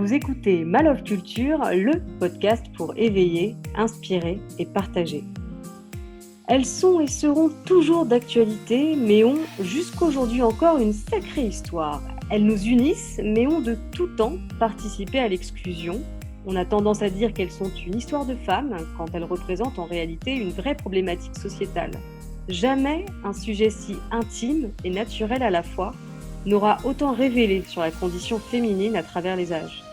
Vous écoutez My Love Culture, le podcast pour éveiller, inspirer et partager. Elles sont et seront toujours d'actualité, mais ont jusqu'aujourd'hui encore une sacrée histoire. Elles nous unissent, mais ont de tout temps participé à l'exclusion. On a tendance à dire qu'elles sont une histoire de femmes, quand elles représentent en réalité une vraie problématique sociétale. Jamais un sujet si intime et naturel à la fois n'aura autant révélé sur la condition féminine à travers les âges.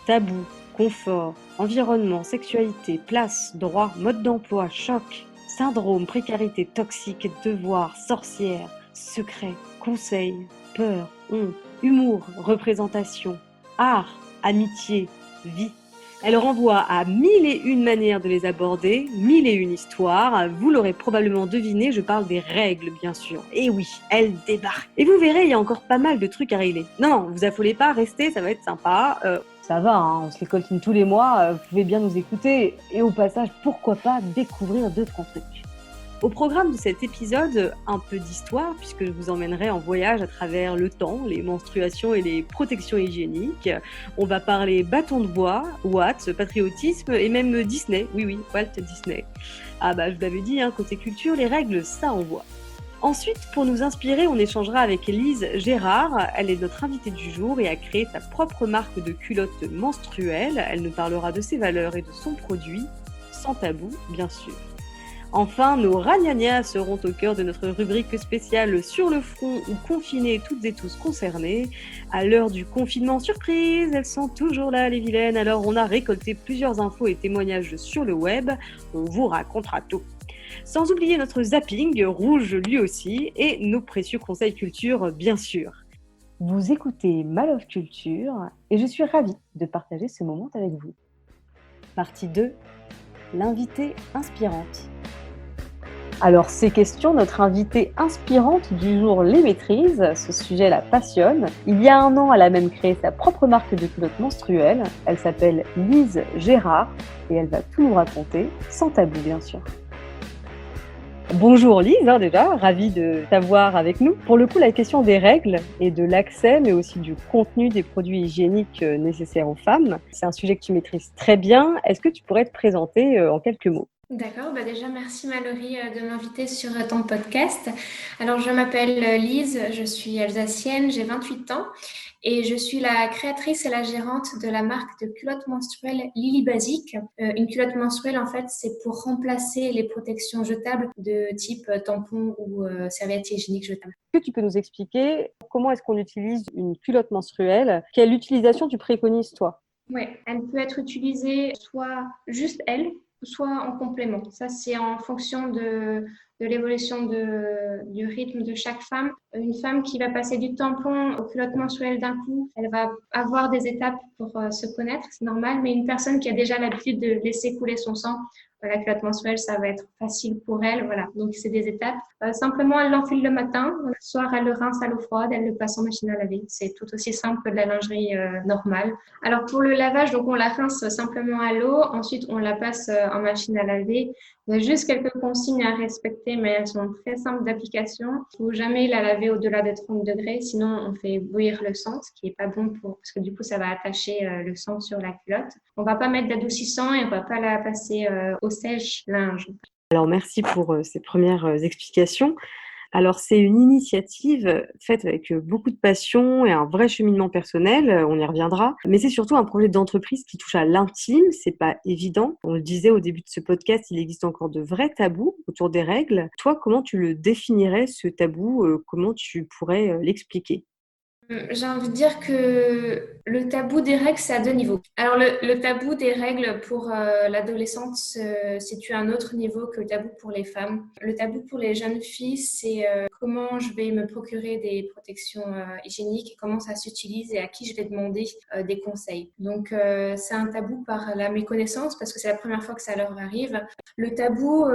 Tabou, confort, environnement, sexualité, place, droit, mode d'emploi, choc, syndrome, précarité, toxique, devoir, sorcière, secret, conseil, peur, honte, humour, représentation, art, amitié, vie. Elle renvoie à 1001 manières de les aborder, 1001 histoires. Vous l'aurez probablement deviné, je parle des règles, bien sûr. Et oui, elles débarquent. Et vous verrez, il y a encore pas mal de trucs à régler. Non, vous affolez pas, restez, ça va être sympa. Ça va, hein, on se les coltine tous les mois, vous pouvez bien nous écouter. Et au passage, pourquoi pas découvrir 2-3 trucs. Au programme de cet épisode, un peu d'histoire, puisque je vous emmènerai en voyage à travers le temps, les menstruations et les protections hygiéniques. On va parler bâton de bois, Watts, patriotisme et même Disney. Oui, Walt Disney. Ah bah je vous l'avais dit, hein, côté culture, les règles, ça envoie. Ensuite, pour nous inspirer, on échangera avec Lise Gérard. Elle est notre invitée du jour et a créé sa propre marque de culottes menstruelles. Elle nous parlera de ses valeurs et de son produit, sans tabou, bien sûr. Enfin, nos ragnagnas seront au cœur de notre rubrique spéciale Sur le front ou confinés toutes et tous concernés. À l'heure du confinement surprise, elles sont toujours là les vilaines, alors on a récolté plusieurs infos et témoignages sur le web. On vous racontera tout. Sans oublier notre zapping, rouge lui aussi, et nos précieux conseils culture bien sûr. Vous écoutez My Love Culture et je suis ravie de partager ce moment avec vous. Partie 2, l'invitée inspirante. Alors, ces questions, notre invitée inspirante du jour les maîtrise, ce sujet la passionne. Il y a 1 an, elle a même créé sa propre marque de culottes menstruelles. Elle s'appelle Lise Gérard et elle va tout nous raconter, sans tabou bien sûr. Bonjour Lise, déjà, ravie de t'avoir avec nous. Pour le coup, la question des règles et de l'accès, mais aussi du contenu des produits hygiéniques nécessaires aux femmes, c'est un sujet que tu maîtrises très bien. Est-ce que tu pourrais te présenter en quelques mots ? D'accord, déjà merci Mallory de m'inviter sur ton podcast. Alors je m'appelle Lise, je suis alsacienne, j'ai 28 ans et je suis la créatrice et la gérante de la marque de culottes menstruelles Lily Basique. Une culotte menstruelle en fait c'est pour remplacer les protections jetables de type tampon ou serviette hygiénique jetable. Est-ce que tu peux nous expliquer comment est-ce qu'on utilise une culotte menstruelle ? Quelle utilisation tu préconises toi ? Oui, elle peut être utilisée soit juste elle, soit en complément. Ça, c'est en fonction de l'évolution du rythme de chaque femme. Une femme qui va passer du tampon au culotte menstruelle d'un coup, elle va avoir des étapes pour se connaître, c'est normal, mais une personne qui a déjà l'habitude de laisser couler son sang, la culotte menstruelle, ça va être facile pour elle. Voilà, donc c'est des étapes. Simplement, elle l'enfile le matin. Le soir, elle le rince à l'eau froide. Elle le passe en machine à laver. C'est tout aussi simple que de la lingerie normale. Alors, pour le lavage, donc on la rince simplement à l'eau. Ensuite, on la passe en machine à laver. Il y a juste quelques consignes à respecter, mais elles sont très simples d'application. Il ne faut jamais la laver au-delà de 30 degrés, sinon on fait bouillir le sang, ce qui n'est pas bon parce que du coup, ça va attacher le sang sur la culotte. On ne va pas mettre d'adoucissant et on ne va pas la passer au sèche-linge. Alors, merci pour ces premières explications. Alors, c'est une initiative faite avec beaucoup de passion et un vrai cheminement personnel, on y reviendra. Mais c'est surtout un projet d'entreprise qui touche à l'intime, c'est pas évident. On le disait au début de ce podcast, il existe encore de vrais tabous autour des règles. Toi, comment tu le définirais, ce tabou ? Comment tu pourrais l'expliquer ? J'ai envie de dire que le tabou des règles, c'est à 2 niveaux. Alors, le tabou des règles pour l'adolescente se situe à un autre niveau que le tabou pour les femmes. Le tabou pour les jeunes filles, c'est comment je vais me procurer des protections hygiéniques, comment ça s'utilise et à qui je vais demander des conseils. Donc, c'est un tabou par la méconnaissance parce que c'est la première fois que ça leur arrive. Le tabou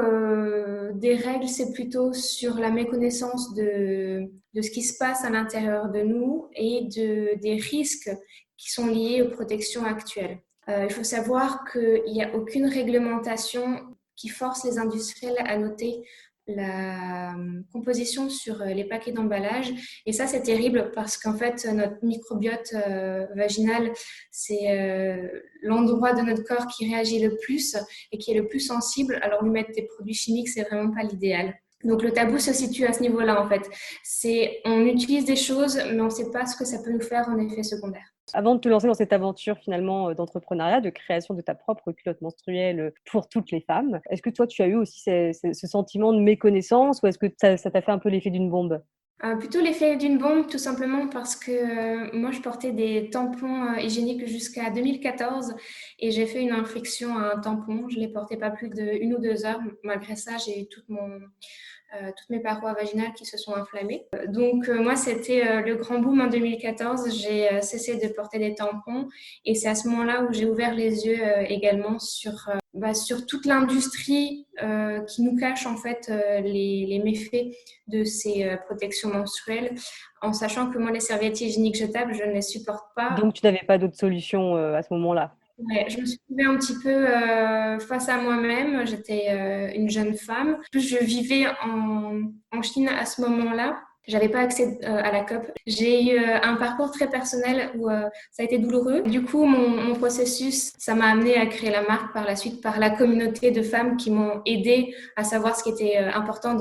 des règles, c'est plutôt sur la méconnaissance de ce qui se passe à l'intérieur de nous et des risques qui sont liés aux protections actuelles. Il faut savoir qu'il n'y a aucune réglementation qui force les industriels à noter la composition sur les paquets d'emballage. Et ça, c'est terrible parce qu'en fait, notre microbiote vaginal, c'est l'endroit de notre corps qui réagit le plus et qui est le plus sensible. Alors, lui mettre des produits chimiques, c'est vraiment pas l'idéal. Donc, le tabou se situe à ce niveau-là, en fait. On utilise des choses, mais on ne sait pas ce que ça peut nous faire en effet secondaire. Avant de te lancer dans cette aventure finalement d'entrepreneuriat, de création de ta propre culotte menstruelle pour toutes les femmes, est-ce que toi tu as eu aussi ce sentiment de méconnaissance ou est-ce que ça t'a fait un peu l'effet d'une bombe? Plutôt l'effet d'une bombe, tout simplement parce que moi, je portais des tampons hygiéniques jusqu'à 2014 et j'ai fait une infection à un tampon. Je ne les portais pas plus d'1 ou 2 heures. Malgré ça, j'ai eu toutes mes parois vaginales qui se sont inflammées. Donc, moi, c'était le grand boom en 2014. J'ai cessé de porter des tampons et c'est à ce moment-là où j'ai ouvert les yeux également sur toute l'industrie qui nous cache en fait les méfaits de ces protections menstruelles, en sachant que moi, les serviettes hygiéniques jetables, je ne les supporte pas. Donc tu n'avais pas d'autre solution à ce moment-là? Ouais, je me suis trouvée un petit peu face à moi-même. J'étais une jeune femme. En plus, je vivais en Chine à ce moment-là. J'avais pas accès à la COP. J'ai eu un parcours très personnel où ça a été douloureux. Du coup, mon processus, ça m'a amené à créer la marque par la suite, par la communauté de femmes qui m'ont aidée à savoir ce qui était important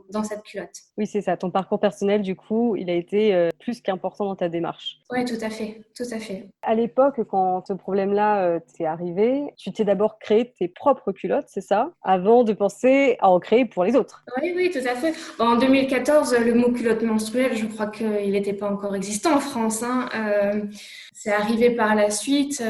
dans cette culotte. Oui, c'est ça. Ton parcours personnel, du coup, il a été plus qu'important dans ta démarche. Oui, tout à fait, tout à fait. À l'époque, quand ce problème-là t'est arrivé, tu t'es d'abord créé tes propres culottes, c'est ça? Avant de penser à en créer pour les autres. Oui, oui, tout à fait. En 2014, le mot culotte menstruelle, je crois qu'il n'était pas encore existant en France, hein. C'est arrivé par la suite.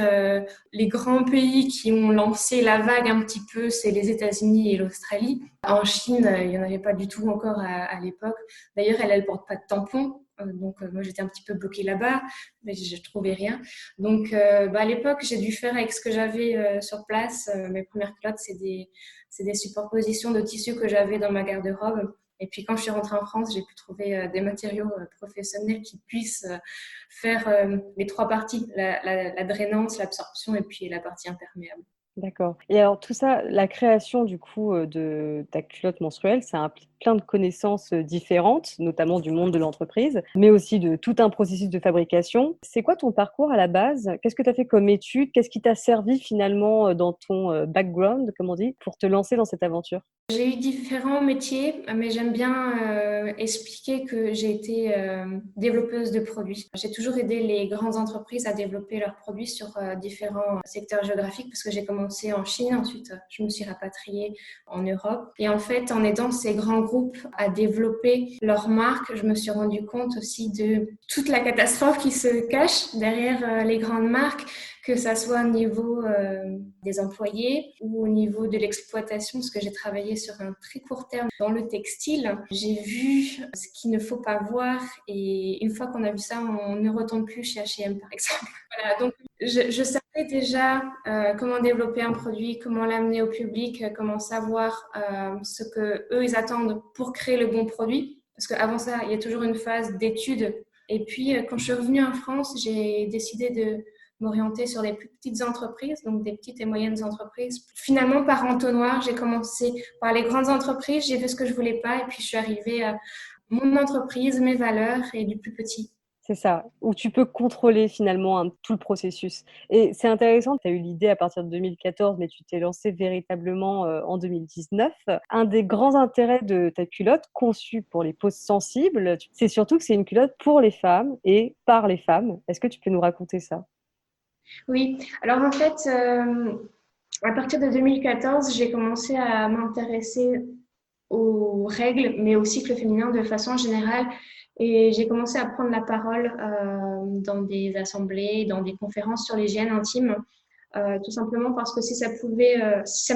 Les grands pays qui ont lancé la vague un petit peu, c'est les États-Unis et l'Australie. En Chine, il n'y en avait pas du tout encore à l'époque. D'ailleurs, elle ne porte pas de tampon. Donc, moi, j'étais un petit peu bloquée là-bas, mais je ne trouvais rien. Donc, à l'époque, j'ai dû faire avec ce que j'avais sur place. Mes premières culottes, c'est des superpositions de tissus que j'avais dans ma garde-robe. Et puis, quand je suis rentrée en France, j'ai pu trouver des matériaux professionnels qui puissent faire les 3 parties, la drainance, l'absorption et puis la partie imperméable. D'accord. Et alors tout ça, la création du coup, de ta culotte menstruelle, ça implique plein de connaissances, différentes, notamment du monde de l'entreprise, mais aussi de tout un processus de fabrication. C'est quoi ton parcours à la base? Qu'est-ce que tu as fait comme études? Qu'est-ce qui t'a servi finalement, dans ton, background, comme on dit, pour te lancer dans cette aventure? J'ai eu différents métiers, mais j'aime bien expliquer que j'ai été développeuse de produits. J'ai toujours aidé les grandes entreprises à développer leurs produits sur différents secteurs géographiques parce que j'ai commencé en Chine, ensuite je me suis rapatriée en Europe. Et en fait, en aidant ces grands groupes à développer leurs marques, je me suis rendu compte aussi de toute la catastrophe qui se cache derrière les grandes marques, que ça soit au niveau des employés ou au niveau de l'exploitation, parce que j'ai travaillé sur un très court terme dans le textile. J'ai vu ce qu'il ne faut pas voir et une fois qu'on a vu ça, on ne retourne plus chez H&M par exemple. Voilà, donc je savais déjà comment développer un produit, comment l'amener au public, comment savoir ce que eux ils attendent pour créer le bon produit. Parce qu'avant ça, il y a toujours une phase d'étude. Et puis, quand je suis revenue en France, j'ai décidé de m'orienter sur les plus petites entreprises, donc des petites et moyennes entreprises. Finalement, par entonnoir, j'ai commencé par les grandes entreprises, j'ai vu ce que je voulais pas et puis je suis arrivée à mon entreprise, mes valeurs et du plus petit. C'est ça, où tu peux contrôler finalement tout le processus et c'est intéressant, tu as eu l'idée à partir de 2014, mais tu t'es lancée véritablement, en 2019. Un des grands intérêts de ta culotte, conçue pour les peaux sensibles, c'est surtout que c'est une culotte pour les femmes et par les femmes. Est-ce que tu peux nous raconter ça? Oui, alors en fait, à partir de 2014, j'ai commencé à m'intéresser aux règles, mais au cycle féminin de façon générale. Et j'ai commencé à prendre la parole dans des assemblées, dans des conférences sur l'hygiène intime, tout simplement parce que si ça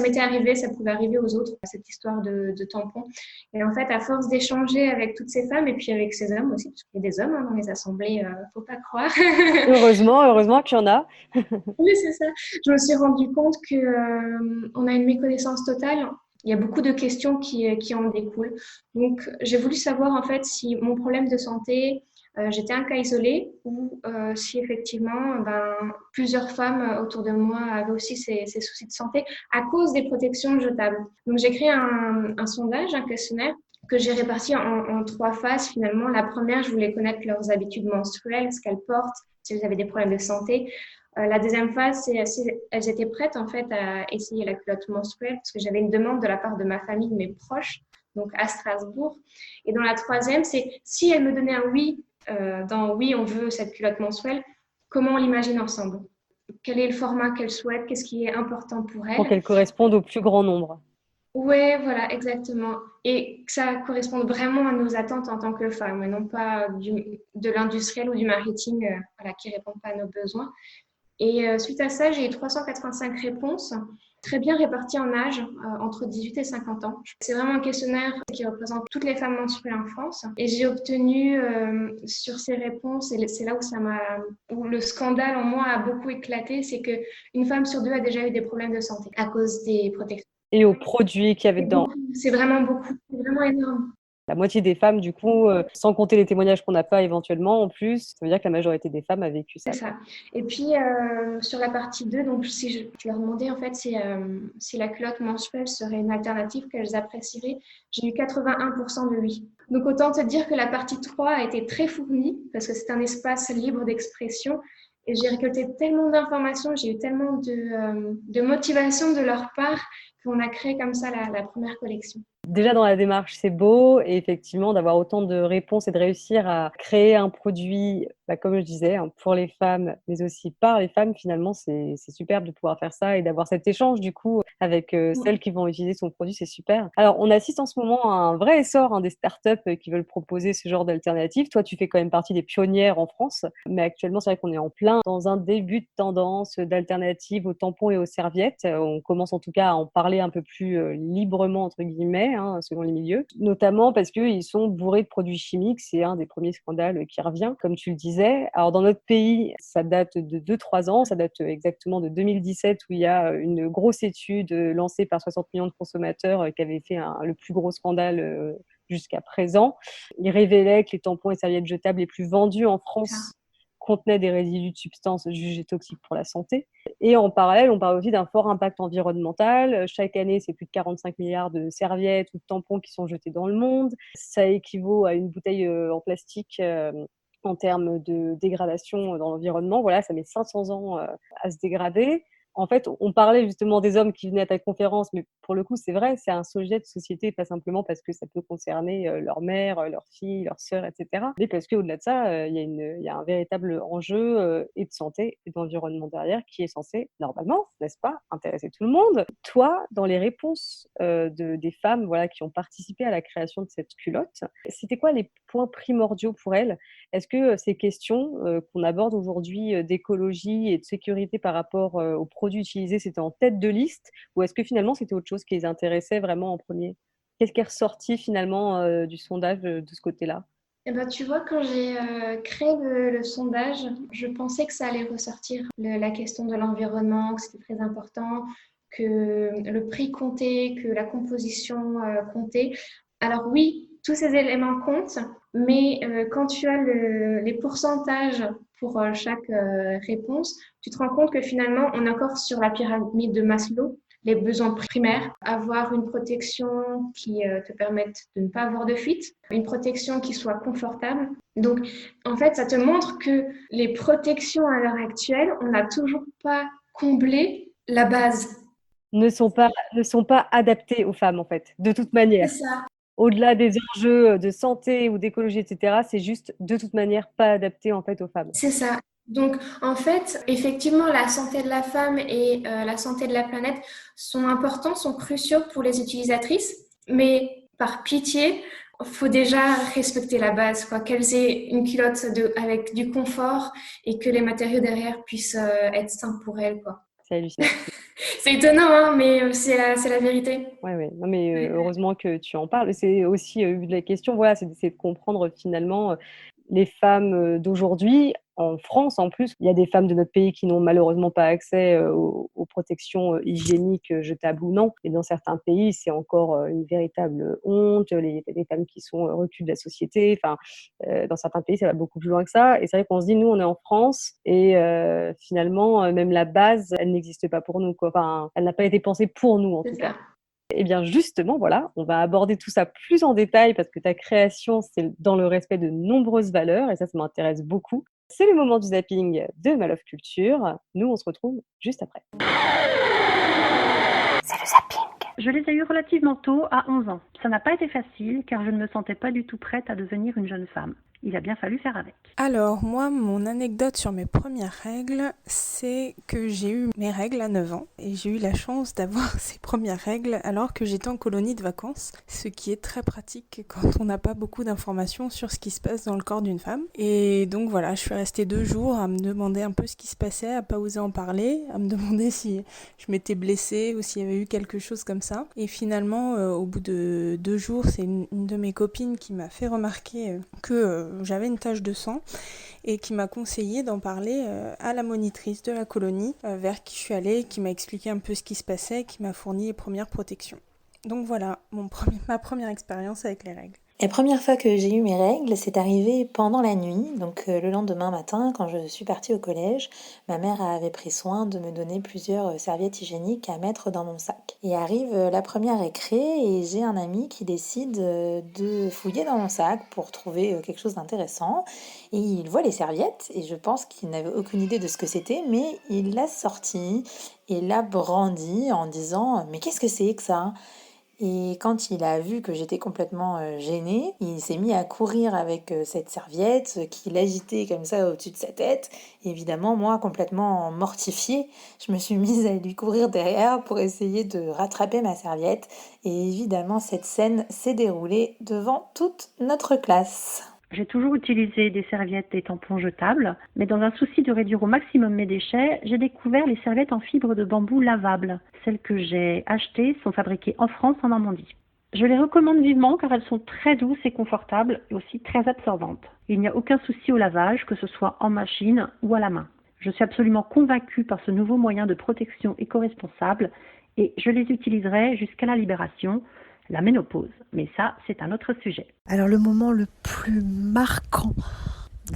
m'était arrivé, ça pouvait arriver aux autres, cette histoire de tampons. Et en fait, à force d'échanger avec toutes ces femmes et puis avec ces hommes aussi, parce qu'il y a des hommes dans les assemblées, faut pas croire. Heureusement qu'il y en a. Oui, c'est ça. Je me suis rendu compte que on a une méconnaissance totale. Il y a beaucoup de questions qui en découlent. Donc, j'ai voulu savoir en fait si mon problème de santé J'étais un cas isolé ou si effectivement plusieurs femmes autour de moi avaient aussi ces soucis de santé à cause des protections jetables. Donc j'ai créé un sondage, un questionnaire que j'ai réparti en 3 phases finalement. La première, je voulais connaître leurs habitudes menstruelles, ce qu'elles portent, si elles avaient des problèmes de santé. La deuxième phase, c'est si elles étaient prêtes en fait à essayer la culotte menstruelle, parce que j'avais une demande de la part de ma famille, de mes proches, donc à Strasbourg. Et dans la troisième, c'est si elles me donnaient un oui, dans oui, on veut cette culotte menstruelle, comment on l'imagine ensemble? Quel est le format qu'elles souhaitent? Qu'est-ce qui est important pour Pour elles? qu'elles correspondent au plus grand nombre. Ouais, voilà, exactement. Et que ça corresponde vraiment à nos attentes en tant que femmes, et non pas de l'industriel ou du marketing voilà, qui ne répondent pas à nos besoins. Et suite à ça, j'ai eu 385 réponses, très bien réparties en âge, entre 18 et 50 ans. C'est vraiment un questionnaire qui représente toutes les femmes menstruées en France. Et j'ai obtenu sur ces réponses, et c'est là où le scandale en moi a beaucoup éclaté, c'est qu'une femme sur 2 a déjà eu des problèmes de santé à cause des protections. Et aux produits qu'il y avait C'est dedans. beaucoup, c'est vraiment beaucoup, c'est vraiment énorme. La moitié des femmes, du coup, sans compter les témoignages qu'on n'a pas éventuellement, en plus, ça veut dire que la majorité des femmes a vécu ça. C'est ça. Et puis, sur la partie 2, donc, si je leur demandais en fait si la culotte menstruelle serait une alternative qu'elles apprécieraient, j'ai eu 81% de oui. Donc, autant te dire que la partie 3 a été très fournie parce que c'est un espace libre d'expression. Et j'ai récolté tellement d'informations, j'ai eu tellement de motivation de leur part qu'on a créé comme ça la première collection. Déjà dans la démarche, c'est beau et effectivement d'avoir autant de réponses et de réussir à créer un produit, comme je disais, hein, pour les femmes, mais aussi par les femmes, finalement, c'est superbe de pouvoir faire ça et d'avoir cet échange du coup avec celles qui vont utiliser son produit, c'est super. Alors, on assiste en ce moment à un vrai essor des startups qui veulent proposer ce genre d'alternative. Toi, tu fais quand même partie des pionnières en France, mais actuellement, c'est vrai qu'on est en plein dans un début de tendance d'alternatives aux tampons et aux serviettes. On commence en tout cas à en parler un peu plus librement, entre guillemets, selon les milieux, notamment parce qu'ils sont bourrés de produits chimiques. C'est un des premiers scandales qui revient, comme tu le disais. Alors, dans notre pays, ça date de 2-3 ans, ça date exactement de 2017, où il y a une grosse étude lancée par 60 millions de consommateurs qui avait fait le plus gros scandale jusqu'à présent. Il révélait que les tampons et serviettes jetables les plus vendus en France contenaient des résidus de substances jugées toxiques pour la santé. Et en parallèle, on parle aussi d'un fort impact environnemental. Chaque année, c'est plus de 45 milliards de serviettes ou de tampons qui sont jetés dans le monde. Ça équivaut à une bouteille en plastique en termes de dégradation dans l'environnement. Voilà, ça met 500 ans à se dégrader. En fait, on parlait justement des hommes qui venaient à ta conférence, mais pour le coup, c'est vrai, c'est un sujet de société, pas simplement parce que ça peut concerner leur mère, leur fille, leur sœur, etc. Mais parce qu'au-delà de ça, il y a un véritable enjeu et de santé et d'environnement derrière qui est censé, normalement, n'est-ce pas, intéresser tout le monde. Toi, dans les réponses des femmes voilà, qui ont participé à la création de cette culotte, c'était quoi les points primordiaux pour elles? Est-ce que ces questions qu'on aborde aujourd'hui d'écologie et de sécurité par rapport aux produits utilisés, c'était en tête de liste ou est-ce que finalement c'était autre chose qui les intéressait vraiment en premier? Qu'est-ce qui est ressorti finalement du sondage de ce côté-là? Eh ben, tu vois, quand j'ai créé le sondage, je pensais que ça allait ressortir la question de l'environnement, que c'était très important, que le prix comptait, que la composition comptait. Alors oui, tous ces éléments comptent, mais quand tu as les pourcentages pour chaque réponse, tu te rends compte que finalement, on est encore sur la pyramide de Maslow, les besoins primaires, avoir une protection qui te permette de ne pas avoir de fuite, une protection qui soit confortable. Donc, en fait, ça te montre que les protections à l'heure actuelle, on n'a toujours pas comblé la base. Ne sont pas adaptées aux femmes en fait, de toute manière. C'est ça. Au-delà des enjeux de santé ou d'écologie, etc., c'est juste de toute manière pas adapté en fait aux femmes. C'est ça. Donc, en fait, effectivement, la santé de la femme et la santé de la planète sont importants, sont cruciaux pour les utilisatrices, mais par pitié, il faut déjà respecter la base, quoi, qu'elles aient une culotte avec du confort et que les matériaux derrière puissent être sains pour elles, quoi. C'est hallucinant. C'est étonnant, hein, mais c'est la vérité. Ouais, ouais. Non, mais heureusement que tu en parles. C'est aussi la question, voilà, c'est d'essayer de comprendre finalement les femmes d'aujourd'hui, en France en plus, il y a des femmes de notre pays qui n'ont malheureusement pas accès aux protections hygiéniques jetables ou non. Et dans certains pays, c'est encore une véritable honte, les femmes qui sont reculées de la société. Enfin, dans certains pays, ça va beaucoup plus loin que ça. Et c'est vrai qu'on se dit, nous, on est en France et finalement, même la base, elle n'existe pas pour nous, quoi. Enfin, elle n'a pas été pensée pour nous, en C'est tout ça. cas. Eh bien, justement, voilà, on va aborder tout ça plus en détail parce que ta création, c'est dans le respect de nombreuses valeurs et ça m'intéresse beaucoup. C'est le moment du zapping de Ma Love Culture. Nous, on se retrouve juste après. C'est le zapping. Je les ai eus relativement tôt, à 11 ans. Ça n'a pas été facile car je ne me sentais pas du tout prête à devenir une jeune femme. Il a bien fallu faire avec. Alors, moi, mon anecdote sur mes premières règles, c'est que j'ai eu mes règles à 9 ans et j'ai eu la chance d'avoir ces premières règles alors que j'étais en colonie de vacances, ce qui est très pratique quand on n'a pas beaucoup d'informations sur ce qui se passe dans le corps d'une femme. Et donc voilà, je suis restée 2 jours à me demander un peu ce qui se passait, à pas oser en parler, à me demander si je m'étais blessée ou s'il y avait eu quelque chose comme ça. Et finalement, au bout de 2 jours, c'est une de mes copines qui m'a fait remarquer que j'avais une tache de sang et qui m'a conseillé d'en parler à la monitrice de la colonie vers qui je suis allée, qui m'a expliqué un peu ce qui se passait, qui m'a fourni les premières protections. Donc voilà, ma première expérience avec les règles. La première fois que j'ai eu mes règles, c'est arrivé pendant la nuit. Donc le lendemain matin, quand je suis partie au collège, ma mère avait pris soin de me donner plusieurs serviettes hygiéniques à mettre dans mon sac. Et arrive la première récré et j'ai un ami qui décide de fouiller dans mon sac pour trouver quelque chose d'intéressant. Et il voit les serviettes et je pense qu'il n'avait aucune idée de ce que c'était, mais il l'a sorti et l'a brandi en disant « Mais qu'est-ce que c'est que ça ?» Et quand il a vu que j'étais complètement gênée, il s'est mis à courir avec cette serviette qu'il agitait comme ça au-dessus de sa tête. Et évidemment, moi, complètement mortifiée, je me suis mise à lui courir derrière pour essayer de rattraper ma serviette. Et évidemment, cette scène s'est déroulée devant toute notre classe. J'ai toujours utilisé des serviettes et tampons jetables, mais dans un souci de réduire au maximum mes déchets, j'ai découvert les serviettes en fibre de bambou lavables. Celles que j'ai achetées sont fabriquées en France, en Normandie. Je les recommande vivement car elles sont très douces et confortables et aussi très absorbantes. Il n'y a aucun souci au lavage, que ce soit en machine ou à la main. Je suis absolument convaincue par ce nouveau moyen de protection éco-responsable et je les utiliserai jusqu'à la libération, la ménopause. Mais ça, c'est un autre sujet. Alors le moment le plus marquant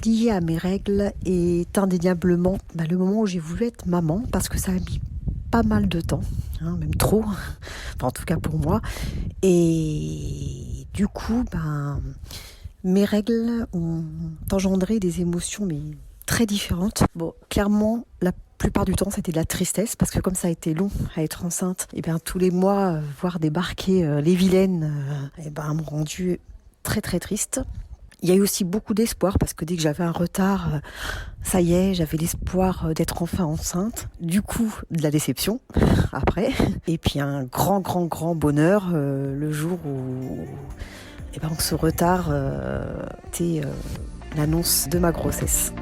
lié à mes règles est indéniablement le moment où j'ai voulu être maman, parce que ça a mis pas mal de temps, même trop, enfin, en tout cas pour moi. Et du coup, mes règles ont engendré des émotions très différentes. Bon, clairement, la plupart du temps, c'était de la tristesse, parce que comme ça a été long à être enceinte, et tous les mois, voir débarquer les vilaines, m'ont rendu très très triste. Il y a eu aussi beaucoup d'espoir, parce que dès que j'avais un retard, ça y est, j'avais l'espoir d'être enfin enceinte. Du coup, de la déception après. Et puis un grand bonheur le jour où ce retard était l'annonce de ma grossesse.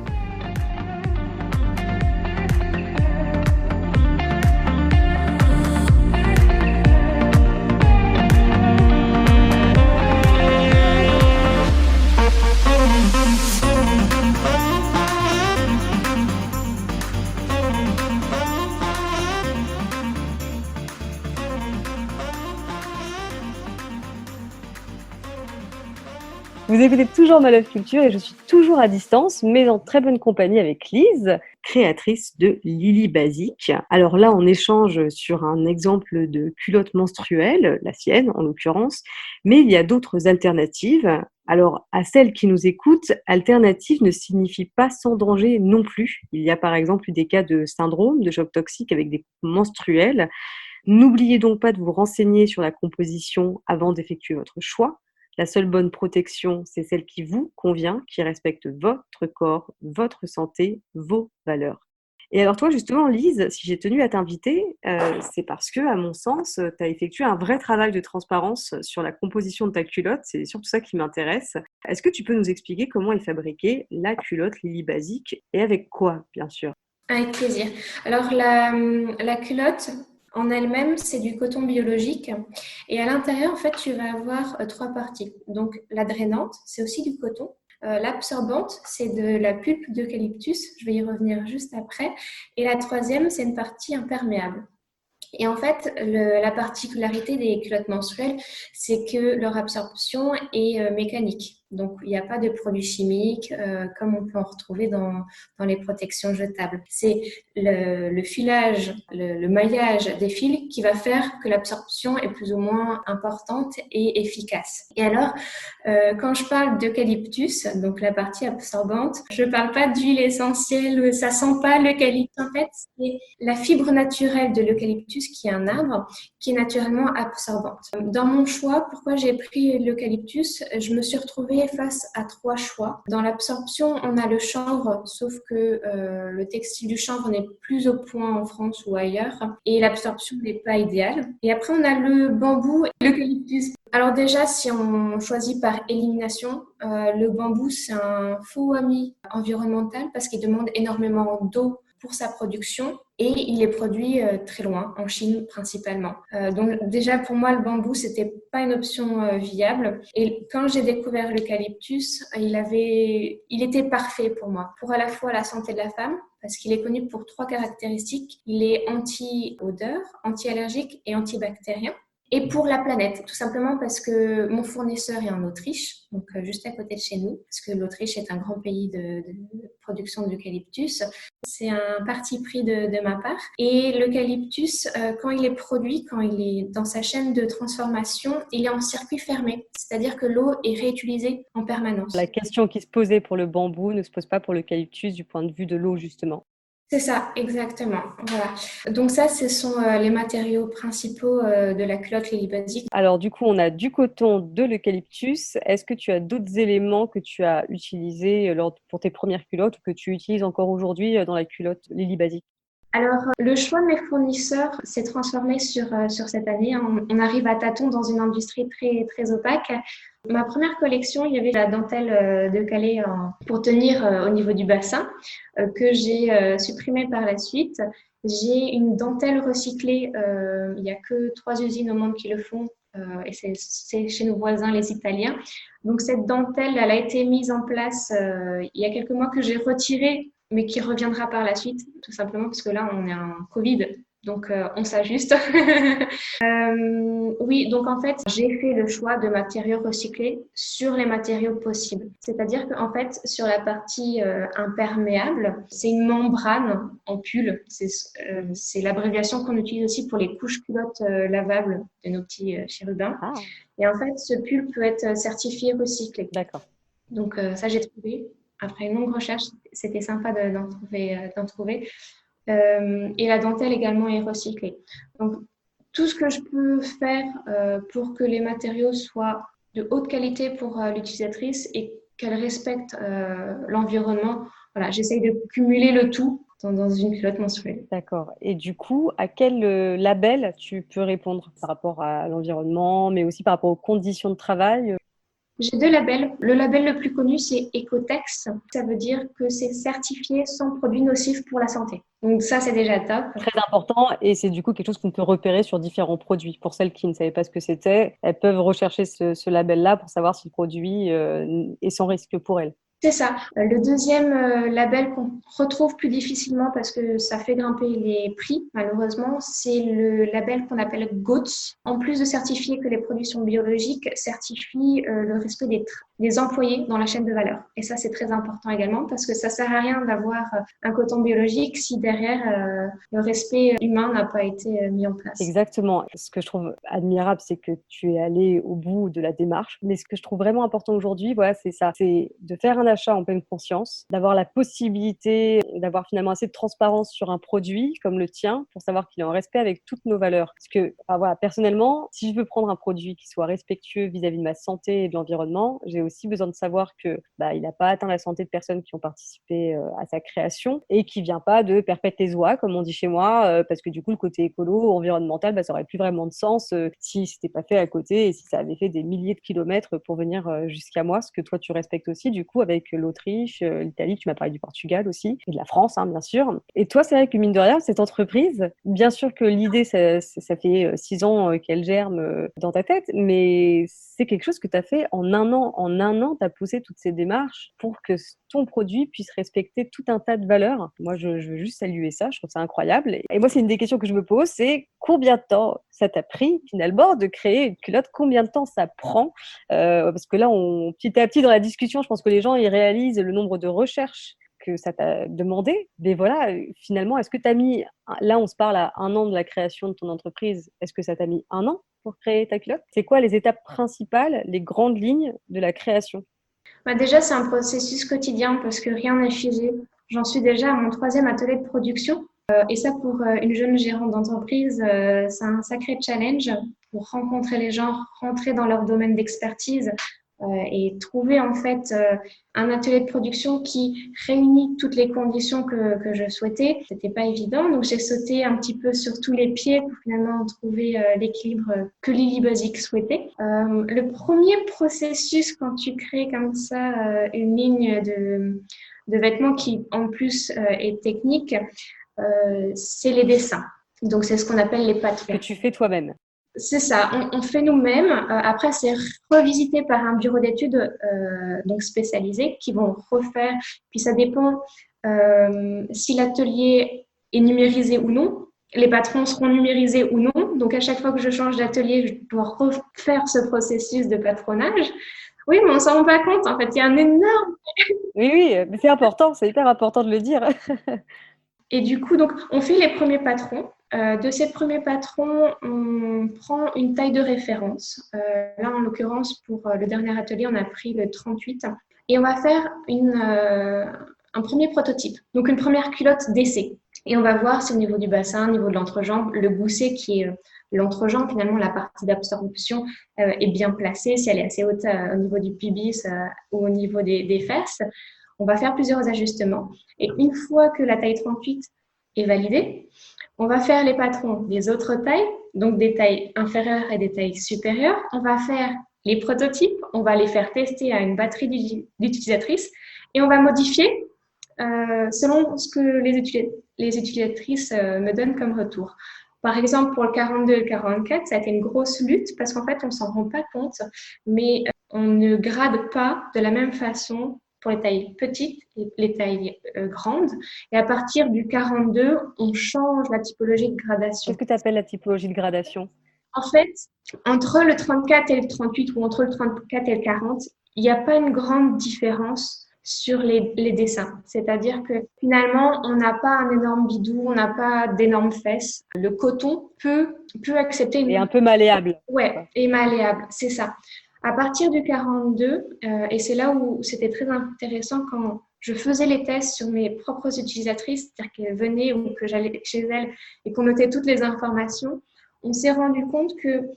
Vous écoutez toujours Ma Love Culture et je suis toujours à distance, mais en très bonne compagnie avec Lise, créatrice de Lily Basique. Alors là, on échange sur un exemple de culotte menstruelle, la sienne en l'occurrence, mais il y a d'autres alternatives. Alors, à celles qui nous écoutent, alternative ne signifie pas sans danger non plus. Il y a par exemple des cas de syndrome, de choc toxique avec des coupes menstruelles. N'oubliez donc pas de vous renseigner sur la composition avant d'effectuer votre choix. La seule bonne protection, c'est celle qui vous convient, qui respecte votre corps, votre santé, vos valeurs. Et alors toi, justement, Lise, si j'ai tenu à t'inviter, c'est parce que, à mon sens, tu as effectué un vrai travail de transparence sur la composition de ta culotte. C'est surtout ça qui m'intéresse. Est-ce que tu peux nous expliquer comment est fabriquée la culotte Lily Basique et avec quoi, bien sûr? Avec plaisir. Alors, la culotte en elle-même, c'est du coton biologique. Et à l'intérieur, en fait, tu vas avoir 3 parties. Donc, la drainante, c'est aussi du coton. L'absorbante, c'est de la pulpe d'eucalyptus. Je vais y revenir juste après. Et la troisième, c'est une partie imperméable. Et en fait, la particularité des culottes menstruelles, c'est que leur absorption est mécanique. Donc, il n'y a pas de produits chimiques comme on peut en retrouver dans les protections jetables. C'est le filage, le maillage des fils qui va faire que l'absorption est plus ou moins importante et efficace. Et alors, quand je parle d'eucalyptus, donc la partie absorbante, je ne parle pas d'huile essentielle, ça sent pas l'eucalyptus. En fait, c'est la fibre naturelle de l'eucalyptus qui est un arbre qui est naturellement absorbante. Dans mon choix, pourquoi j'ai pris l'eucalyptus, je me suis retrouvée face à 3 choix. Dans l'absorption, on a le chanvre, sauf que le textile du chanvre n'est plus au point en France ou ailleurs et l'absorption n'est pas idéale. Et après, on a le bambou et l'eucalyptus. Alors déjà, si on choisit par élimination, le bambou, c'est un faux ami environnemental parce qu'il demande énormément d'eau pour sa production et il est produit très loin, en Chine principalement. Donc déjà pour moi le bambou c'était pas une option viable et quand j'ai découvert l'eucalyptus, il était parfait pour moi, pour à la fois la santé de la femme parce qu'il est connu pour 3 caractéristiques. Il est anti-odeur, anti-allergique et antibactérien. Et pour la planète, tout simplement parce que mon fournisseur est en Autriche, donc juste à côté de chez nous, parce que l'Autriche est un grand pays de production d'eucalyptus. C'est un parti pris de ma part. Et l'eucalyptus, quand il est produit, quand il est dans sa chaîne de transformation, il est en circuit fermé, c'est-à-dire que l'eau est réutilisée en permanence. La question qui se posait pour le bambou ne se pose pas pour l'eucalyptus du point de vue de l'eau, justement. C'est ça, exactement. Voilà. Donc ça, ce sont les matériaux principaux de la culotte Lily Basic. Alors du coup, on a du coton, de l'eucalyptus. Est-ce que tu as d'autres éléments que tu as utilisés pour tes premières culottes ou que tu utilises encore aujourd'hui dans la culotte Lily Basic? Alors, le choix de mes fournisseurs s'est transformé sur cette année. On arrive à tâtons dans une industrie très, très opaque. Ma première collection, il y avait la dentelle de Calais pour tenir au niveau du bassin que j'ai supprimée par la suite. J'ai une dentelle recyclée. Il n'y a que 3 usines au monde qui le font et c'est chez nos voisins, les Italiens. Donc, cette dentelle, elle a été mise en place il y a quelques mois que j'ai retirée mais qui reviendra par la suite, tout simplement parce que là, on est en Covid, donc on s'ajuste. Oui, donc en fait, j'ai fait le choix de matériaux recyclés sur les matériaux possibles. C'est-à-dire qu'en fait, sur la partie imperméable, c'est une membrane en pull. C'est l'abréviation qu'on utilise aussi pour les couches culottes lavables de nos petits chérubins. Ah. Et en fait, ce pull peut être certifié recyclé. D'accord. Donc ça, j'ai trouvé. Après une longue recherche, c'était sympa d'en trouver. Et la dentelle également est recyclée. Donc, tout ce que je peux faire pour que les matériaux soient de haute qualité pour l'utilisatrice et qu'elle respecte l'environnement, voilà, j'essaye de cumuler le tout dans une culotte menstruelle. D'accord. Et du coup, à quel label tu peux répondre par rapport à l'environnement, mais aussi par rapport aux conditions de travail? J'ai 2 labels. Le label le plus connu, c'est Ecotex. Ça veut dire que c'est certifié sans produits nocifs pour la santé. Donc ça, c'est déjà top. Très important et c'est du coup quelque chose qu'on peut repérer sur différents produits. Pour celles qui ne savaient pas ce que c'était, elles peuvent rechercher ce label-là pour savoir si le produit est sans risque pour elles. C'est ça. Le deuxième label qu'on retrouve plus difficilement parce que ça fait grimper les prix, malheureusement, c'est le label qu'on appelle GOTS. En plus de certifier que les produits sont biologiques, certifie le respect des employés dans la chaîne de valeur. Et ça, c'est très important également parce que ça sert à rien d'avoir un coton biologique si derrière le respect humain n'a pas été mis en place. Exactement. Ce que je trouve admirable, c'est que tu es allé au bout de la démarche. Mais ce que je trouve vraiment important aujourd'hui, voilà, c'est ça. C'est de faire un achat en pleine conscience, d'avoir la possibilité d'avoir finalement assez de transparence sur un produit comme le tien pour savoir qu'il est en respect avec toutes nos valeurs. Parce que, voilà, personnellement, si je veux prendre un produit qui soit respectueux vis-à-vis de ma santé et de l'environnement, j'ai aussi besoin de savoir que il n'a pas atteint la santé de personnes qui ont participé à sa création et qui vient pas de perpétuer oies, comme on dit chez moi, parce que du coup, le côté écolo, environnemental, ça aurait plus vraiment de sens si c'était pas fait à côté et si ça avait fait des milliers de kilomètres pour venir jusqu'à moi, ce que toi, tu respectes aussi, du coup, avec l'Autriche, l'Italie, tu m'as parlé du Portugal aussi, et de la France, hein, bien sûr. Et toi, c'est vrai que mine de rien, cette entreprise, bien sûr que l'idée, ça fait 6 ans qu'elle germe dans ta tête, mais c'est quelque chose que tu as fait en un an, en un an, tu as poussé toutes ces démarches pour que ton produit puisse respecter tout un tas de valeurs. Moi, je veux juste saluer ça, je trouve ça incroyable. Et moi, c'est une des questions que je me pose, c'est combien de temps ça t'a pris finalement de créer une culotte? Combien de temps ça prend? Parce que là, petit à petit dans la discussion, je pense que les gens ils réalisent le nombre de recherches que ça t'a demandé. Mais voilà, finalement, est-ce que tu as mis, là on se parle à un an de la création de ton entreprise, est-ce que ça t'a mis un an pour créer ta culotte? C'est quoi les étapes principales, les grandes lignes de la création? Déjà, c'est un processus quotidien parce que rien n'est figé. J'en suis déjà à mon 3e atelier de production. Et ça, pour une jeune gérante d'entreprise, c'est un sacré challenge pour rencontrer les gens, rentrer dans leur domaine d'expertise et trouver en fait un atelier de production qui réunit toutes les conditions que je souhaitais. C'était pas évident, donc j'ai sauté un petit peu sur tous les pieds pour finalement trouver l'équilibre que Lily Basic souhaitait. Le premier processus quand tu crées comme ça une ligne de vêtements qui en plus est technique, c'est les dessins. Donc c'est ce qu'on appelle les patrons. Que tu fais toi-même. C'est ça, on fait nous-mêmes. Après, c'est revisité par un bureau d'études donc spécialisé qui vont refaire. Puis ça dépend si l'atelier est numérisé ou non. Les patrons seront numérisés ou non. Donc, à chaque fois que je change d'atelier, je dois refaire ce processus de patronage. Oui, mais on ne s'en rend pas compte. En fait, il y a un énorme… Oui, mais c'est important, c'est hyper important de le dire. Et du coup, donc, on fait les premiers patrons. De ces premiers patrons, on prend une taille de référence. Là, en l'occurrence, pour le dernier atelier, on a pris le 38. Et on va faire un premier prototype, donc une première culotte d'essai. Et on va voir si au niveau du bassin, au niveau de l'entrejambe, le gousset qui est l'entrejambe, finalement, la partie d'absorption est bien placée, si elle est assez haute au niveau du pubis ou au niveau des fesses. On va faire plusieurs ajustements. Et une fois que la taille 38 est validée, on va faire les patrons des autres tailles, donc des tailles inférieures et des tailles supérieures. On va faire les prototypes, on va les faire tester à une batterie d'utilisatrices et on va modifier selon ce que les utilisatrices me donnent comme retour. Par exemple, pour le 42 et le 44, ça a été une grosse lutte parce qu'en fait, on ne s'en rend pas compte, mais on ne grade pas de la même façon pour les tailles petites et les tailles grandes. Et à partir du 42, on change la typologie de gradation. Qu'est-ce que tu appelles la typologie de gradation? En fait, entre le 34 et le 38 ou entre le 34 et le 40, il n'y a pas une grande différence sur les dessins. C'est-à-dire que finalement, on n'a pas un énorme bidou, on n'a pas d'énormes fesses. Le coton peut accepter une… Et un peu malléable. Ouais, et malléable, c'est ça. À partir du 42, et c'est là où c'était très intéressant quand je faisais les tests sur mes propres utilisatrices, c'est-à-dire qu'elles venaient ou que j'allais chez elles et qu'on notait toutes les informations, on s'est rendu compte que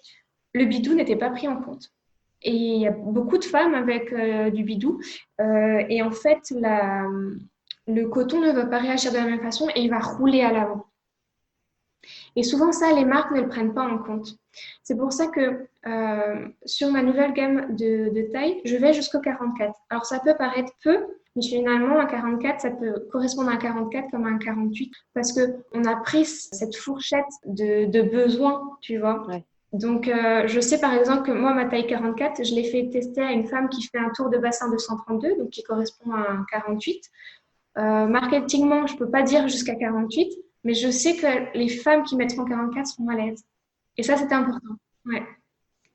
le bidou n'était pas pris en compte. Et il y a beaucoup de femmes avec du bidou. Et en fait, le coton ne va pas réagir de la même façon et il va rouler à l'avant. Et souvent, ça, les marques ne le prennent pas en compte. C'est pour ça que sur ma nouvelle gamme de taille, je vais jusqu'au 44. Alors, ça peut paraître peu, mais finalement, un 44, ça peut correspondre à un 44 comme à un 48 parce qu'on a pris cette fourchette de besoins, tu vois. Ouais. Donc, je sais par exemple que moi, ma taille 44, je l'ai fait tester à une femme qui fait un tour de bassin de 132, donc qui correspond à un 48. Marketingement, je ne peux pas dire jusqu'à 48, mais je sais que les femmes qui mettront 44 seront à l'aise. Et ça, c'était important. Ouais.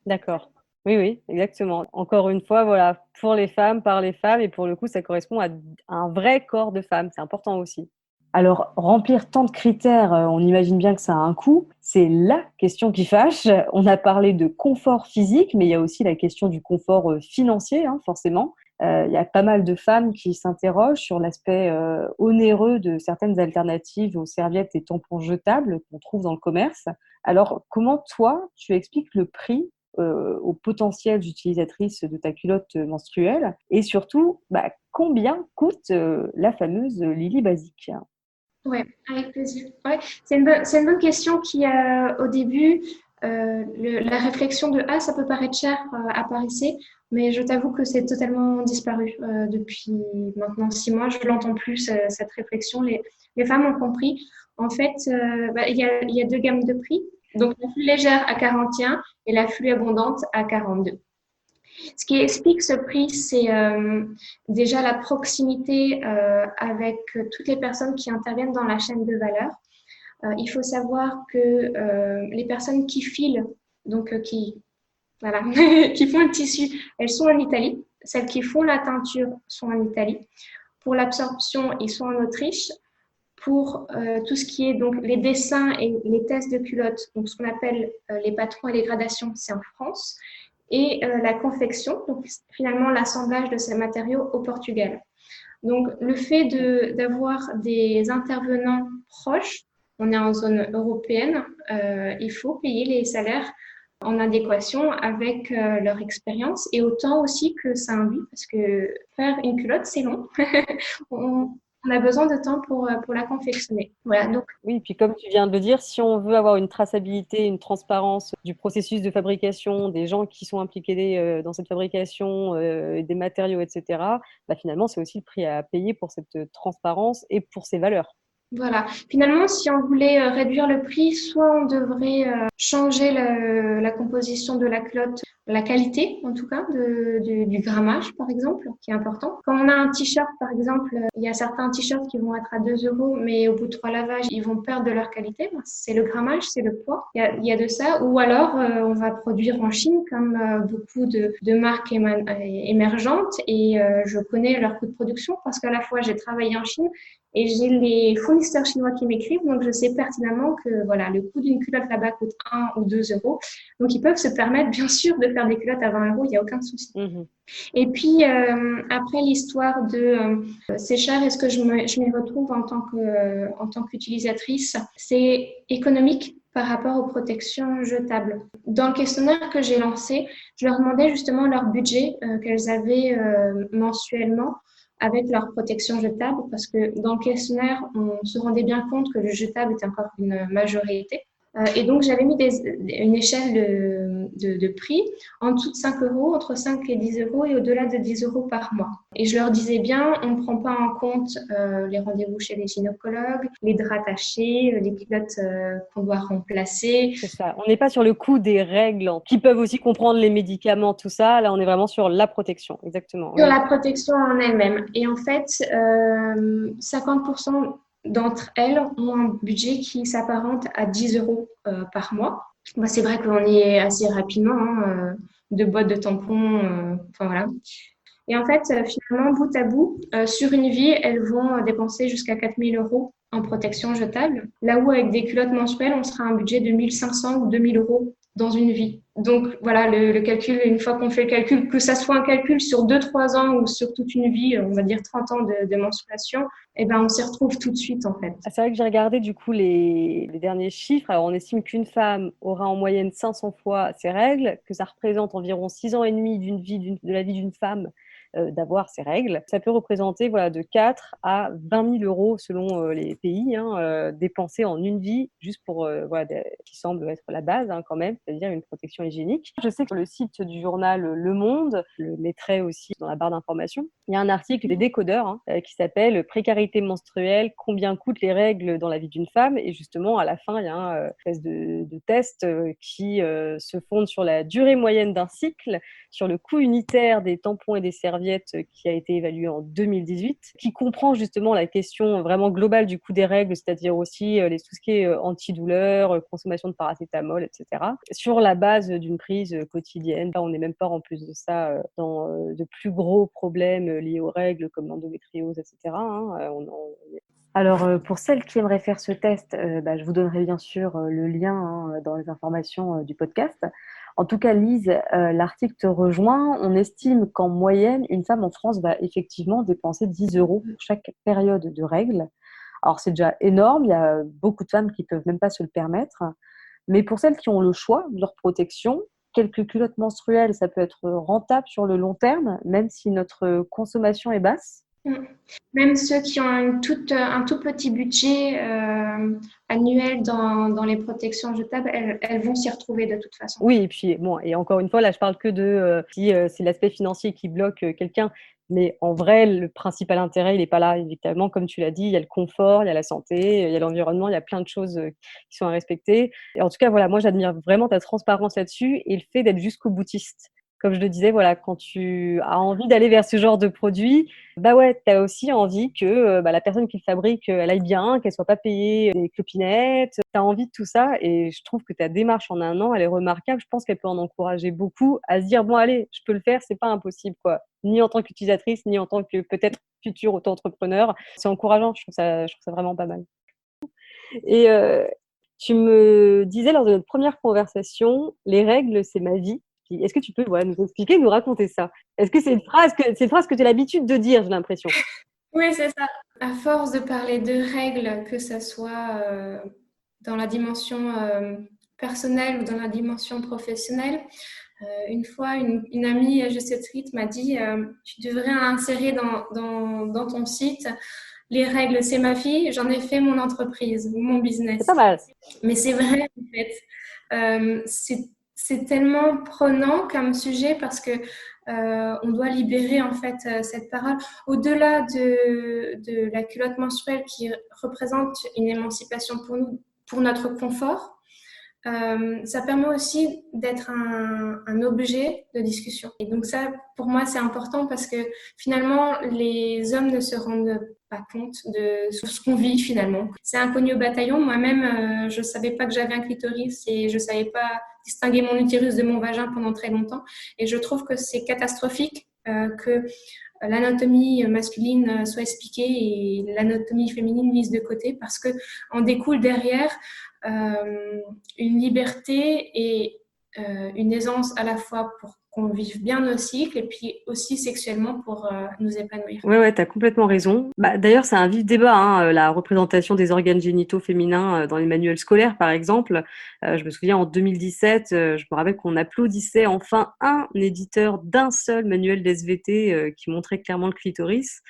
D'accord. Oui, exactement. Encore une fois, voilà, pour les femmes, par les femmes, et pour le coup, ça correspond à un vrai corps de femme. C'est important aussi. Alors, remplir tant de critères, on imagine bien que ça a un coût. C'est la question qui fâche. On a parlé de confort physique, mais il y a aussi la question du confort financier, forcément. Il y a pas mal de femmes qui s'interrogent sur l'aspect onéreux de certaines alternatives aux serviettes et tampons jetables qu'on trouve dans le commerce. Alors, comment toi, tu expliques le prix aux potentielles utilisatrices de ta culotte menstruelle et surtout, combien coûte la fameuse Lily Basic? Oui, avec plaisir. Ouais, c'est une bonne question qui, au début, la réflexion de « Ah, ça peut paraître cher » apparaissait, mais je t'avoue que c'est totalement disparu depuis maintenant 6 mois. Je ne l'entends plus, cette réflexion. Les femmes ont compris. En fait, il y a 2 gammes de prix. Donc, la flux légère à 41 et la flux abondante à 42. Ce qui explique ce prix, c'est déjà la proximité avec toutes les personnes qui interviennent dans la chaîne de valeur. Il faut savoir que les personnes qui filent, donc voilà, qui font le tissu, elles sont en Italie. Celles qui font la teinture sont en Italie. Pour l'absorption, ils sont en Autriche. Pour tout ce qui est donc les dessins et les tests de culottes, donc ce qu'on appelle les patrons et les gradations, c'est en France. Et la confection, donc finalement l'assemblage de ces matériaux au Portugal. Donc le fait d'avoir des intervenants proches, on est en zone européenne, il faut payer les salaires en adéquation avec leur expérience et autant aussi que ça induit, parce que faire une culotte, c'est long. On a besoin de temps pour la confectionner. Voilà, donc Oui, puis comme tu viens de le dire, si on veut avoir une traçabilité, une transparence du processus de fabrication, des gens qui sont impliqués dans cette fabrication, des matériaux, etc., bah, finalement, c'est aussi le prix à payer pour cette transparence et pour ces valeurs. voilà. Finalement, si on voulait réduire le prix, soit on devrait changer la composition de la culotte, la qualité en tout cas du grammage par exemple, qui est important. Quand on a un t-shirt par exemple, il y a certains t-shirts qui vont être à 2 €, mais au bout de 3 lavages, ils vont perdre de leur qualité. C'est le grammage, c'est le poids. Il y a de ça. Ou alors, on va produire en Chine comme beaucoup de marques émergentes et je connais leur coût de production parce qu'à la fois j'ai travaillé en Chine et j'ai les fournisseurs chinois qui m'écrivent, donc je sais pertinemment que voilà, le coût d'une culotte là-bas coûte 1 ou 2 €. Donc ils peuvent se permettre bien sûr de faire des culottes à 20 €, il n'y a aucun souci. Mmh. Et puis après l'histoire de c'est cher, est-ce que je m'y retrouve en tant qu'utilisatrice, c'est économique par rapport aux protections jetables. Dans le questionnaire que j'ai lancé, je leur demandais justement leur budget qu'elles avaient mensuellement avec leur protection jetable, parce que dans le questionnaire, on se rendait bien compte que le jetable était encore une majorité. Et donc, j'avais mis une échelle de prix en dessous de 5 €, entre 5 et 10 € et au-delà de 10 € par mois. Et je leur disais bien, on ne prend pas en compte les rendez-vous chez les gynécologues, les draps tachés, les culottes qu'on doit remplacer. C'est ça. On n'est pas sur le coût des règles qui peuvent aussi comprendre les médicaments, tout ça. Là, on est vraiment sur la protection. Exactement. Sur Oui. la protection en elle-même. Et en fait, 50% d'entre elles ont un budget qui s'apparente à 10 € par mois. Moi, c'est vrai qu'on est assez rapidement, hein, 2 boîtes de tampons, enfin voilà. Et en fait, finalement, bout à bout, sur une vie, elles vont dépenser jusqu'à 4 000 € en protection jetable. Là où, avec des culottes menstruelles, on sera à un budget de 1 500 ou 2 000 € dans une vie. Donc, voilà, le calcul, une fois qu'on fait le calcul, que ça soit un calcul sur 2-3 ans ou sur toute une vie, on va dire 30 ans de menstruation, eh ben, on s'y retrouve tout de suite, en fait. Ah, c'est vrai que j'ai regardé du coup les derniers chiffres. Alors, on estime qu'une femme aura en moyenne 500 fois ses règles, que ça représente environ 6 ans et demi de la vie d'une femme d'avoir ces règles. Ça peut représenter voilà, de 4 à 20 000 € selon les pays, hein, dépensés en une vie, juste pour, voilà, qui semble être la base quand même, c'est-à-dire une protection hygiénique. Je sais que sur le site du journal Le Monde, je le mettrai aussi dans la barre d'information, il y a un article des décodeurs qui s'appelle « Précarité menstruelle, combien coûtent les règles dans la vie d'une femme ?» Et justement, à la fin, il y a un espèce de test qui se fonde sur la durée moyenne d'un cycle, sur le coût unitaire des tampons et des serviettes qui a été évalué en 2018, qui comprend justement la question vraiment globale du coût des règles, c'est-à-dire aussi tout ce qui est antidouleur, consommation de paracétamol, etc. Sur la base d'une prise quotidienne. On n'est même pas en plus de ça dans de plus gros problèmes liés aux règles comme l'endométriose, etc. Alors, pour celles qui aimeraient faire ce test, je vous donnerai bien sûr le lien dans les informations du podcast. En tout cas, Lise, l'article te rejoint. On estime qu'en moyenne, une femme en France va effectivement dépenser 10 € pour chaque période de règles. Alors, c'est déjà énorme. Il y a beaucoup de femmes qui ne peuvent même pas se le permettre. Mais pour celles qui ont le choix de leur protection, quelques culottes menstruelles, ça peut être rentable sur le long terme, même si notre consommation est basse. Même ceux qui ont un tout petit budget annuel dans les protections jetables, elles vont s'y retrouver de toute façon. Oui, et puis bon, et encore une fois, là, je parle que de si c'est l'aspect financier qui bloque quelqu'un, mais en vrai, le principal intérêt, il n'est pas là, évidemment. Comme tu l'as dit, il y a le confort, il y a la santé, il y a l'environnement, il y a plein de choses qui sont à respecter. Et en tout cas, voilà, moi, j'admire vraiment ta transparence là-dessus et le fait d'être jusqu'au boutiste. comme je le disais, voilà, quand tu as envie d'aller vers ce genre de produit, bah ouais, tu as aussi envie que la personne qui le fabrique, elle aille bien, qu'elle soit pas payée des clopinettes. Tu as envie de tout ça et je trouve que ta démarche en 1 an, elle est remarquable. Je pense qu'elle peut en encourager beaucoup à se dire: «Bon allez, je peux le faire, c'est pas impossible quoi». Ni en tant qu'utilisatrice, ni en tant que peut-être futur auto-entrepreneur. C'est encourageant, je trouve ça vraiment pas mal et tu me disais lors de notre première conversation: «Les règles, c'est ma vie». Est-ce que tu peux, voilà, nous expliquer, nous raconter ça? Est-ce que c'est une phrase que tu as l'habitude de dire, j'ai l'impression? Oui, c'est ça. À force de parler de règles, que ça soit dans la dimension personnelle ou dans la dimension professionnelle, une fois, une amie à Juste Street m'a dit tu devrais insérer dans ton site les règles, c'est ma vie, j'en ai fait mon entreprise ou mon business. C'est pas mal. Mais c'est vrai, en fait. C'est tellement prenant comme sujet parce que on doit libérer en fait cette parole au-delà de la culotte menstruelle qui représente une émancipation pour nous, pour notre confort. Ça permet aussi d'être un objet de discussion. Et donc ça, pour moi, c'est important parce que finalement, les hommes ne se rendent pas compte de ce qu'on vit finalement. C'est inconnu au bataillon. Moi-même, je ne savais pas que j'avais un clitoris et je ne savais pas distinguer mon utérus de mon vagin pendant très longtemps. Et je trouve que c'est catastrophique que l'anatomie masculine soit expliquée et l'anatomie féminine mise de côté parce qu'on découle derrière une liberté et une aisance à la fois pour qu'on vive bien nos cycles et puis aussi sexuellement pour nous épanouir. Ouais, tu as complètement raison. D'ailleurs, c'est un vif débat, hein, la représentation des organes génitaux féminins dans les manuels scolaires, par exemple. Je me souviens, en 2017, je me rappelle qu'on applaudissait enfin un éditeur d'un seul manuel d'SVT qui montrait clairement le clitoris.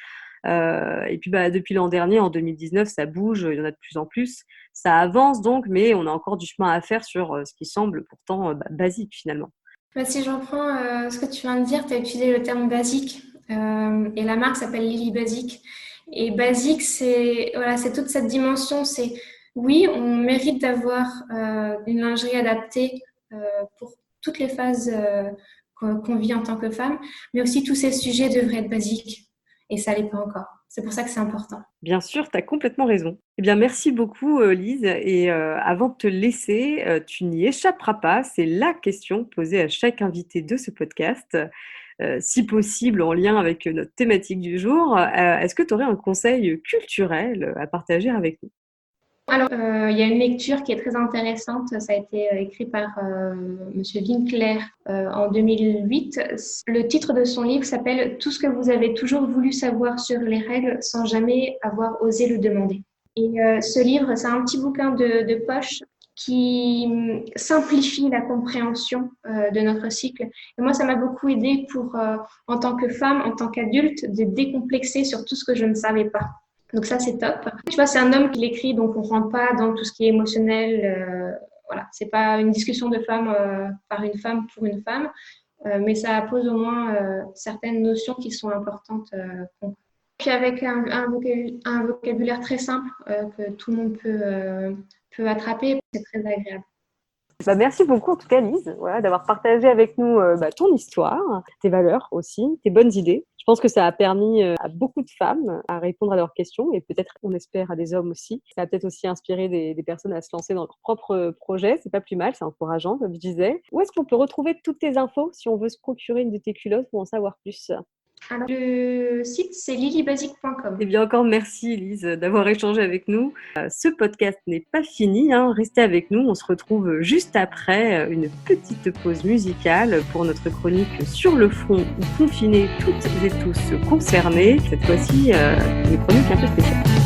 Et puis depuis l'an dernier, en 2019, ça bouge, il y en a de plus en plus. Ça avance donc, mais on a encore du chemin à faire sur ce qui semble pourtant basique finalement. Si je reprends ce que tu viens de dire, tu as utilisé le terme basique et la marque s'appelle Lily Basique. Et basique, c'est toute cette dimension. C'est oui, on mérite d'avoir une lingerie adaptée pour toutes les phases qu'on vit en tant que femme, mais aussi tous ces sujets devraient être basiques. Et ça l'est pas encore. C'est pour ça que c'est important. Bien sûr, tu as complètement raison. Eh bien, merci beaucoup, Lise. Et avant de te laisser, tu n'y échapperas pas. C'est la question posée à chaque invité de ce podcast, si possible en lien avec notre thématique du jour. Est-ce que tu aurais un conseil culturel à partager avec nous? Alors, il y a une lecture qui est très intéressante. Ça a été écrit par Monsieur Winkler en 2008. Le titre de son livre s'appelle « Tout ce que vous avez toujours voulu savoir sur les règles sans jamais avoir osé le demander ». Et ce livre, c'est un petit bouquin de poche qui simplifie la compréhension de notre cycle. Et moi, ça m'a beaucoup aidé pour, en tant que femme, en tant qu'adulte, de décomplexer sur tout ce que je ne savais pas. Donc ça, c'est top. Tu vois, c'est un homme qui l'écrit, donc on ne rentre pas dans tout ce qui est émotionnel. Voilà, c'est pas une discussion de femme par une femme pour une femme, mais ça pose au moins certaines notions qui sont importantes. Puis avec un vocabulaire très simple que tout le monde peut attraper, c'est très agréable. Merci beaucoup en tout cas Lise d'avoir partagé avec nous ton histoire, tes valeurs aussi, tes bonnes idées. Je pense que ça a permis à beaucoup de femmes à répondre à leurs questions et peut-être, on espère, à des hommes aussi. Ça a peut-être aussi inspiré des personnes à se lancer dans leur propre projet. C'est pas plus mal, c'est encourageant comme je disais. Où est-ce qu'on peut retrouver toutes tes infos si on veut se procurer une de tes culottes pour en savoir plus? Alors, le site, c'est lilybasique.com. Eh bien, encore merci, Lise, d'avoir échangé avec nous. Ce podcast n'est pas fini, hein. Restez avec nous. On se retrouve juste après une petite pause musicale pour notre chronique Sur le front ou confinés toutes et tous concernés. Cette fois-ci, une chronique un peu spéciale.